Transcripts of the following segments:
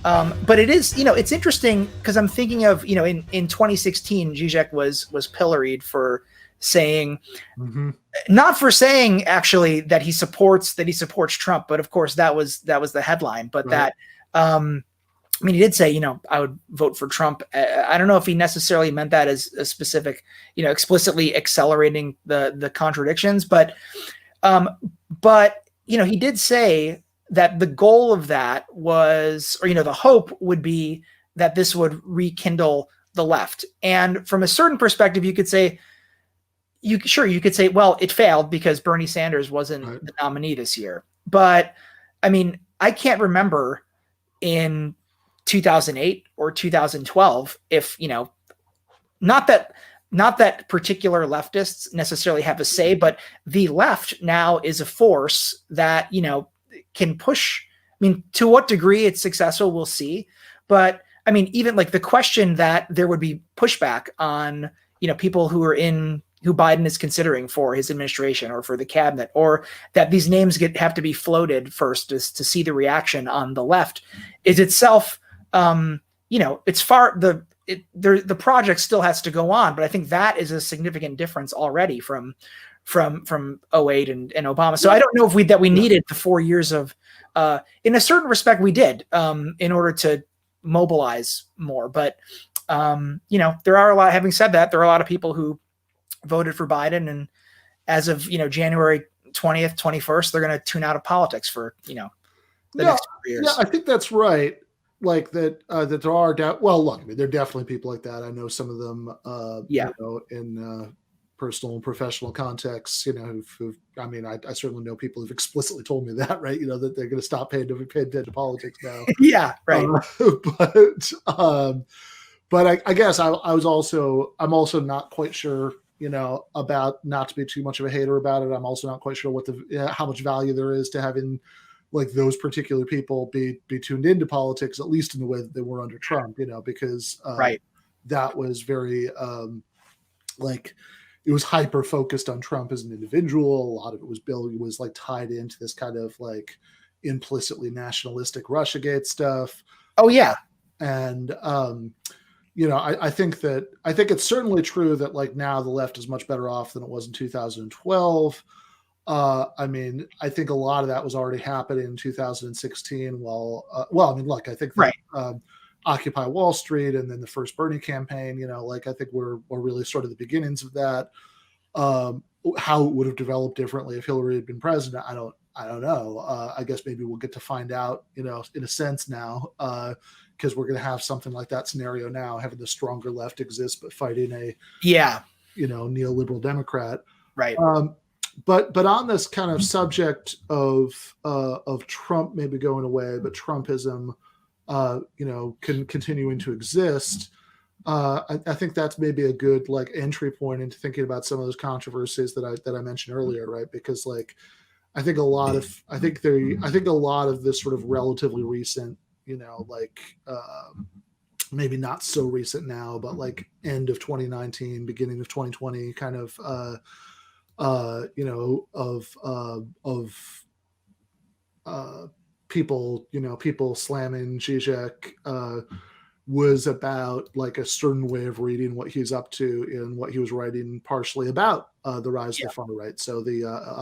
But it is, it's interesting because I'm thinking of, in 2016, Zizek was pilloried for saying, not for saying actually that he supports Trump, but of course that was the headline. But that, I mean, he did say, I would vote for Trump. I don't know if he necessarily meant that as a specific, explicitly accelerating the contradictions, but he did say that the goal of that was, or, the hope would be that this would rekindle the left. And from a certain perspective, you could say, well, it failed because Bernie Sanders wasn't the nominee this year. But I mean, I can't remember in 2008 or 2012 if, not that particular leftists necessarily have a say, but the left now is a force that, can push. I mean, to what degree it's successful, we'll see. But I mean, even like the question that there would be pushback on, people who Biden is considering for his administration or for the cabinet, or that these names have to be floated first to see the reaction on the left, is itself, it's the project still has to go on. But I think that is a significant difference already from 08 and Obama. So I don't know if we needed the 4 years of, in a certain respect we did, in order to mobilize more. But, there are having said that, there are a lot of people who voted for Biden, and as of, January 20th, 21st, they're going to tune out of politics for, the next 4 years. Yeah, I think that's right. Like that there are well, look, I mean, there are definitely people like that. I know some of them, in personal and professional contexts, who've I mean, I certainly know people who've explicitly told me that, right? That they're going to stop paying attention to politics now. Yeah, right. But I guess I'm also not quite sure, about, not to be too much of a hater about it. I'm also not quite sure how much value there is to having like those particular people be tuned into politics, at least in the way that they were under Trump, because that was very it was hyper focused on Trump as an individual. A lot of it was like tied into this kind of like implicitly nationalistic Russiagate stuff. Oh yeah. And, I think it's certainly true that like now the left is much better off than it was in 2012. I mean, I think a lot of that was already happening in 2016. I mean, look, I think that, Occupy Wall Street and then the first Bernie campaign, I think we're really sort of the beginnings of that. How it would have developed differently if Hillary had been president, I don't know. I guess maybe we'll get to find out, in a sense now, because we're going to have something like that scenario now, having the stronger left exist, but fighting a neoliberal Democrat. Right. But on this kind of subject of Trump maybe going away, but Trumpism, continuing to exist. I think that's maybe a good like entry point into thinking about some of those controversies that I mentioned earlier, right? Because like I think a lot of this sort of relatively recent, maybe not so recent now, but like end of 2019, beginning of 2020 kind of people slamming Zizek was about like a certain way of reading what he's up to and what he was writing partially about the rise of the far right. So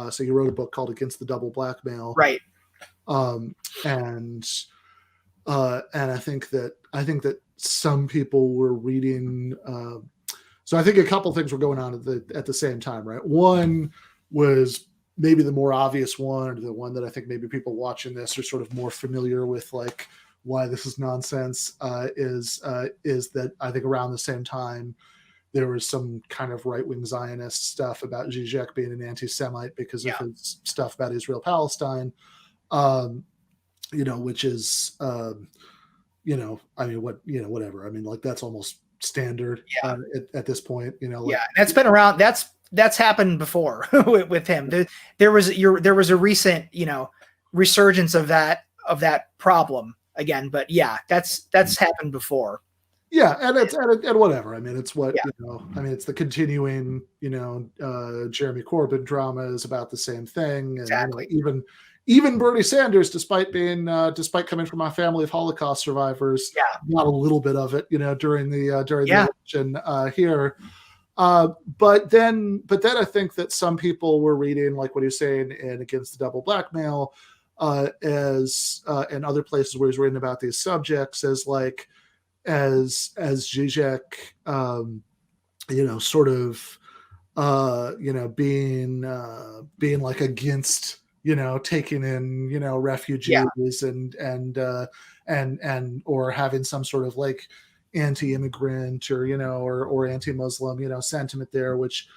so he wrote a book called Against the Double Blackmail. Right. And I think that some people were reading. So I think a couple things were going on at the same time, right? One was maybe the more obvious one, or the one that I think maybe people watching this are sort of more familiar with, like why this is nonsense, is that I think around the same time there was some kind of right-wing Zionist stuff about Zizek being an anti-Semite because of his stuff about Israel-Palestine, which is, I mean, whatever. I mean, like that's almost standard at this point, that's been around. That's happened before with him. There was a recent, resurgence of that problem again, but that's happened before. Yeah. And whatever. I mean, it's what, I mean, it's the continuing, Jeremy Corbyn drama is about the same thing. And exactly. even Bernie Sanders, despite coming from a family of Holocaust survivors, got a little bit of it, during the election here. But then I think that some people were reading, like what he's saying in Against the Double Blackmail, as and other places where he's written about these subjects, as Zizek, sort of, being like against, taking in, refugees and or having some sort of like anti-immigrant or anti-Muslim, sentiment there, which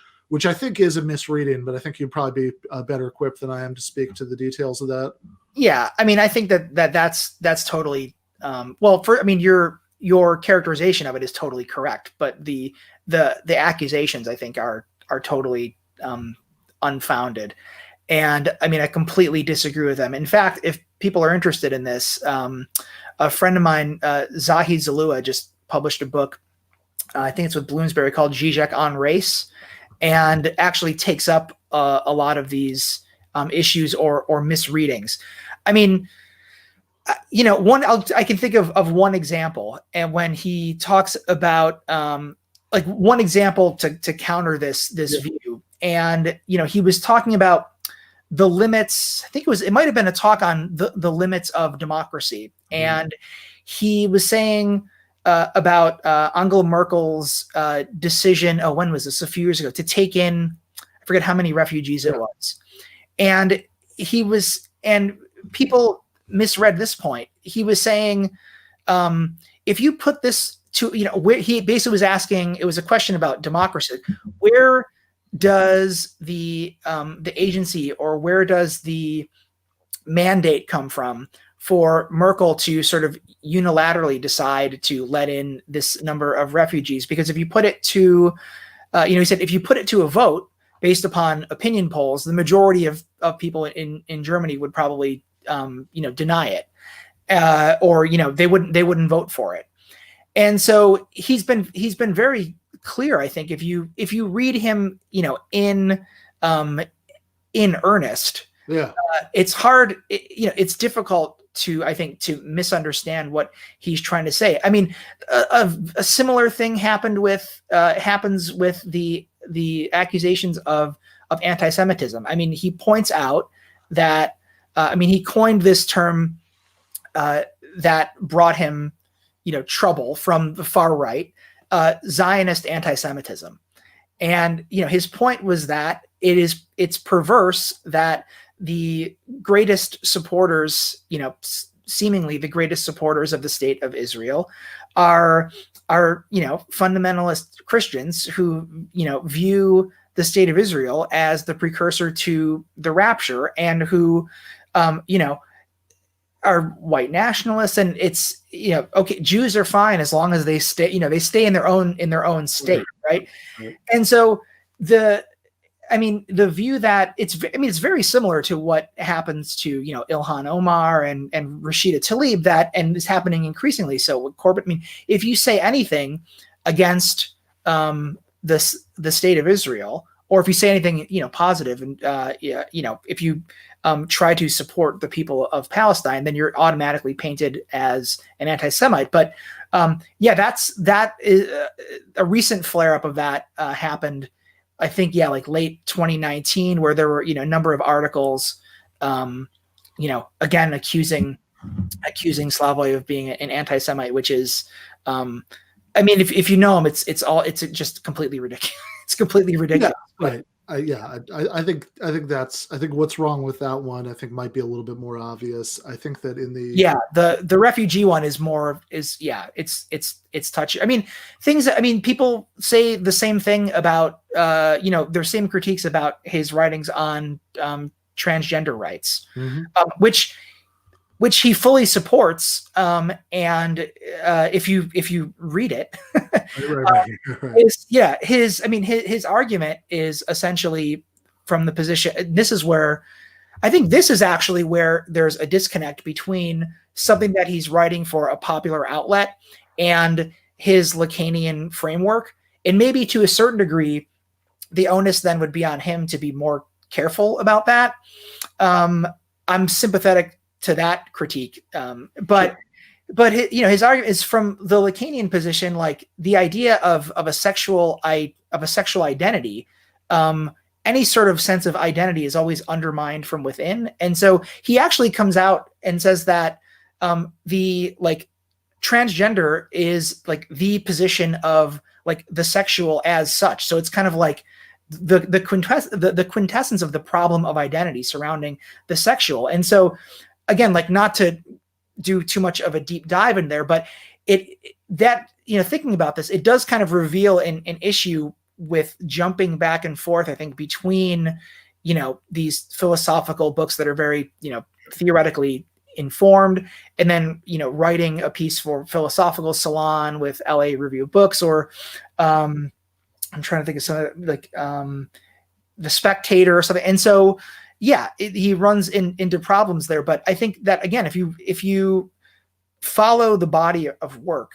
I think is a misreading, but I think you'd probably be better equipped than I am to speak to the details of that. Yeah, I mean, I think that's totally your characterization of it is totally correct, but the accusations, I think, are totally unfounded. And I mean, I completely disagree with them. In fact, if people are interested in this, a friend of mine, Zahid Zalua, just published a book, I think it's with Bloomsbury, called Zizek on Race, and actually takes up a lot of these issues or misreadings. I mean, I can think of one example, and when he talks about like one example to counter this view, and he was talking about the limits. I think it might have been a talk on the limits of democracy, and he was saying about Angela Merkel's decision. Oh, when was this? A few years ago, to take in, I forget how many refugees it was, and people misread this point. He was saying, if you put this to, where he basically was asking, it was a question about democracy. Where does the agency, or where does the mandate come from for Merkel to sort of unilaterally decide to let in this number of refugees? Because if you put it to, he said, if you put it to a vote based upon opinion polls, the majority of people in Germany would probably deny it, or they wouldn't vote for it. And so he's been very clear. I think if you read him, in earnest, it's hard. It's difficult to misunderstand what he's trying to say. I mean, a similar thing happens with the accusations of anti-Semitism. I mean, he points out that. He coined this term that brought him, trouble from the far right, Zionist anti-Semitism. And, his point was that it's perverse that the greatest supporters, seemingly the greatest supporters of the state of Israel are fundamentalist Christians who, view the state of Israel as the precursor to the rapture, and who, are white nationalists. And it's, okay, Jews are fine as long as they stay in their own state. Right. And so the view that it's very similar to what happens to, Ilhan Omar and Rashida Tlaib, and is happening increasingly so with Corbett. I mean, if you say anything against the state of Israel, or if you say anything, positive, and if you try to support the people of Palestine, then you're automatically painted as an anti-Semite. But that is a recent flare-up of that happened, I think, like late 2019, where there were, a number of articles, again, accusing Slavoj of being an anti-Semite, which is, if you know him, it's just completely ridiculous. It's completely ridiculous. Yeah, right. I think what's wrong with that one, I think, might be a little bit more obvious. I think that in the refugee one is it's touchy. I mean, people say the same thing about their same critiques about his writings on transgender rights, which he fully supports. And if you read it, his argument is essentially from the position. This is where I think this is actually where there's a disconnect between something that he's writing for a popular outlet and his Lacanian framework. And maybe to a certain degree, the onus then would be on him to be more careful about that. I'm sympathetic to that critique. But his argument is from the Lacanian position, like the idea of a sexual identity. Any sort of sense of identity is always undermined from within, and so he actually comes out and says that the like transgender is like the position of like the sexual as such. So it's kind of like the quintessence of the problem of identity surrounding the sexual. And so again, like not to do too much of a deep dive in there, but thinking about this, it does kind of reveal an issue with jumping back and forth, I think, between, these philosophical books that are very, theoretically informed, and then, writing a piece for Philosophical Salon with LA Review of Books, or I'm trying to think of something like The Spectator or something. And so, he runs into problems there. But I think that, again, if you follow the body of work,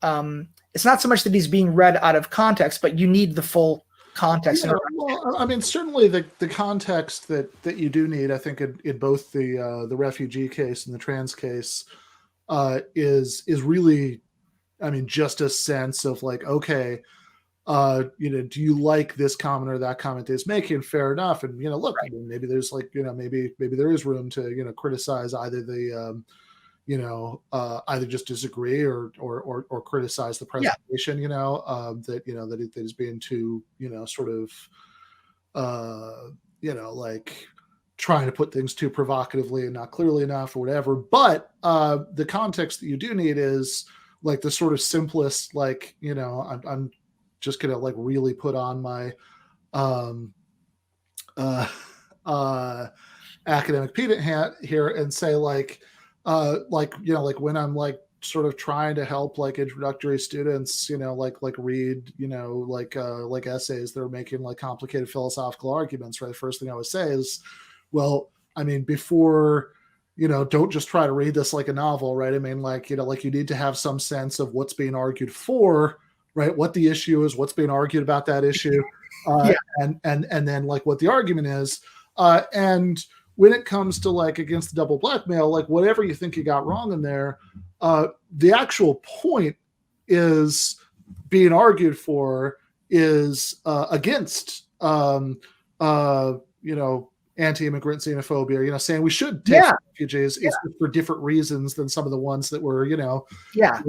it's not so much that he's being read out of context, but you need the full context. Well, I mean, certainly the context that you do need, I think, in both the refugee case and the trans case, is really, I mean, just a sense of like, okay, do you like this comment or that comment that he's making? Fair enough. And, look, right. I mean, maybe there's like, maybe there is room to, criticize either the, either just disagree or criticize the presentation, that is being too, sort of, like trying to put things too provocatively and not clearly enough or whatever. But the context that you do need is like the sort of simplest, like, I'm just going to like really put on my academic pedant hat here and say like when I'm like sort of trying to help like introductory students, like read, like essays that are making like complicated philosophical arguments, right? The first thing I would say is, well, I mean, before, don't just try to read this like a novel, right? I mean, like, like you need to have some sense of what's being argued for, right? What the issue is, what's being argued about that issue, and then like what the argument is, and when it comes to like against the double blackmail, like whatever you think you got wrong in there, the actual point is being argued for is against, anti-immigrant xenophobia, saying we should take refugees it's for different reasons than some of the ones that were,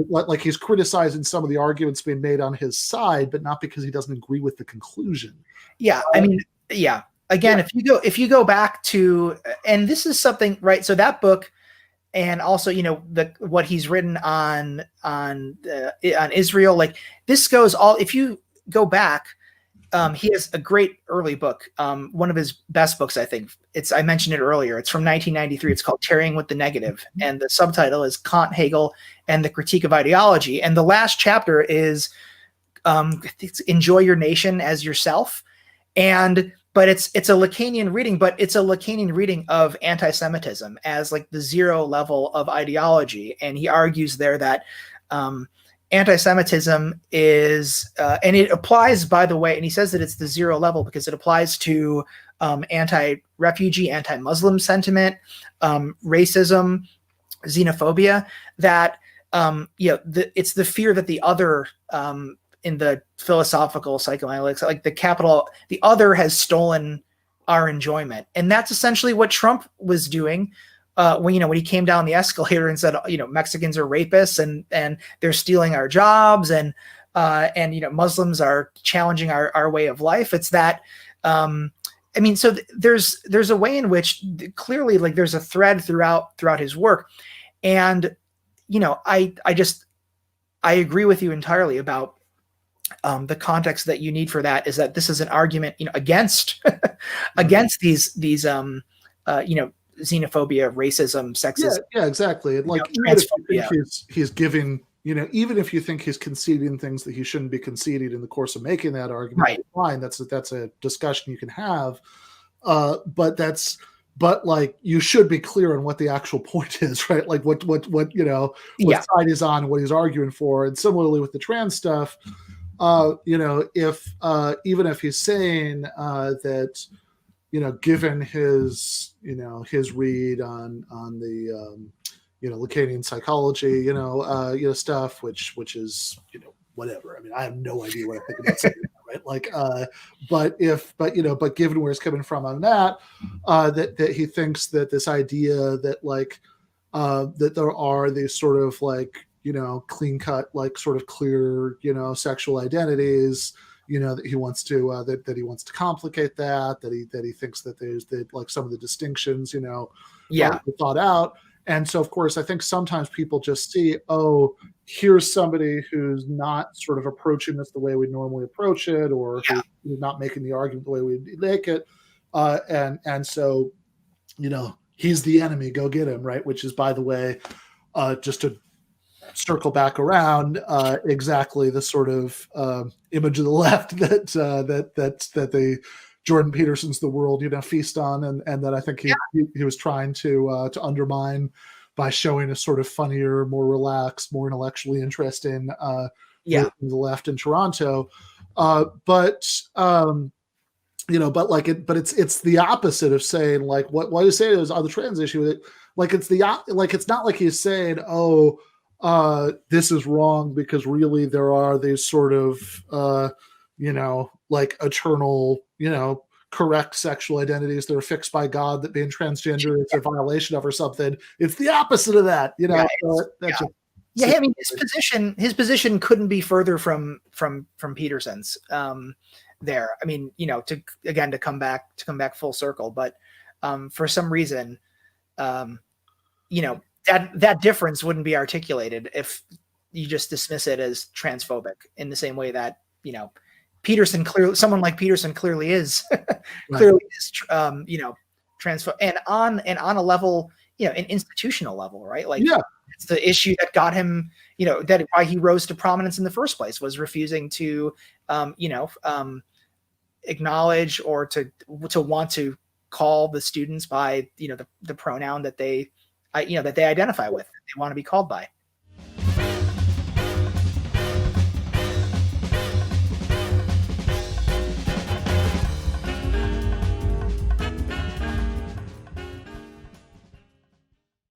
like he's criticizing some of the arguments being made on his side, but not because he doesn't agree with the conclusion. I mean, again, if you go back to, and this is something, right? So that book, and also, what he's written on Israel, like this goes all, if you go back, he has a great early book. One of his best books, I think. I mentioned it earlier. It's from 1993. It's called Tarrying with the Negative. And the subtitle is Kant, Hegel, and the Critique of Ideology. And the last chapter is Enjoy Your Nation as Yourself. But it's a Lacanian reading, but it's a Lacanian reading of anti-Semitism as like the zero level of ideology. And he argues there that anti-Semitism is, and it applies, by the way, and he says that it's the zero level because it applies to anti-refugee, anti-Muslim sentiment, racism, xenophobia, that, it's the fear that the other, in the philosophical psychoanalytics, like the other has stolen our enjoyment. And that's essentially what Trump was doing when he came down the escalator and said, Mexicans are rapists and they're stealing our jobs and Muslims are challenging our way of life. It's that, so there's a way in which clearly like there's a thread throughout his work. And, I agree with you entirely about the context that you need for that is that this is an argument, against these xenophobia, racism, sexism. Yeah, exactly. And like, even if you think he's giving, even if you think he's conceding things that he shouldn't be conceding in the course of making that argument, right. Fine. That's a discussion you can have. But like, you should be clear on what the actual point is, right? Like what side he's on, what he's arguing for. And similarly with the trans stuff, if even if he's saying that, given his, his read on the, Lacanian psychology, stuff, which is, whatever. I mean, I have no idea what I think about something, right? Like, but given where it's coming from on that, that he thinks that this idea that like, that there are these sort of like, clean cut, like sort of clear, sexual identities, that he wants to that he wants to complicate that he thinks that there's like some of the distinctions, Yeah. are thought out. And so, of course, I think sometimes people just see, oh, here's somebody who's not sort of approaching this the way we normally approach it, or Yeah. who's not making the argument the way we make it. And so, he's the enemy, go get him, right? Which is, by the way, just to circle back around, exactly the sort of image of the left that the Jordan Peterson's The World, feast on, and that I think he was trying to undermine by showing a sort of funnier, more relaxed, more intellectually interesting version of the left in Toronto. But it's the opposite of saying like what you say is on the trans issue. It's not like he's saying, oh, this is wrong, because really there are these sort of like eternal, correct sexual identities that are fixed by God, that being transgender is a violation of or something. It's the opposite of that, I mean, his position couldn't be further from Peterson's there. I mean, to come back full circle, but for some reason, that difference wouldn't be articulated if you just dismiss it as transphobic, in the same way that, someone like Peterson clearly is, transphobic, and on a level, an institutional level, right? Like, it's the issue that got him, that why he rose to prominence in the first place, was refusing to, acknowledge or to want to call the students by, the pronoun that they identify with, they want to be called by.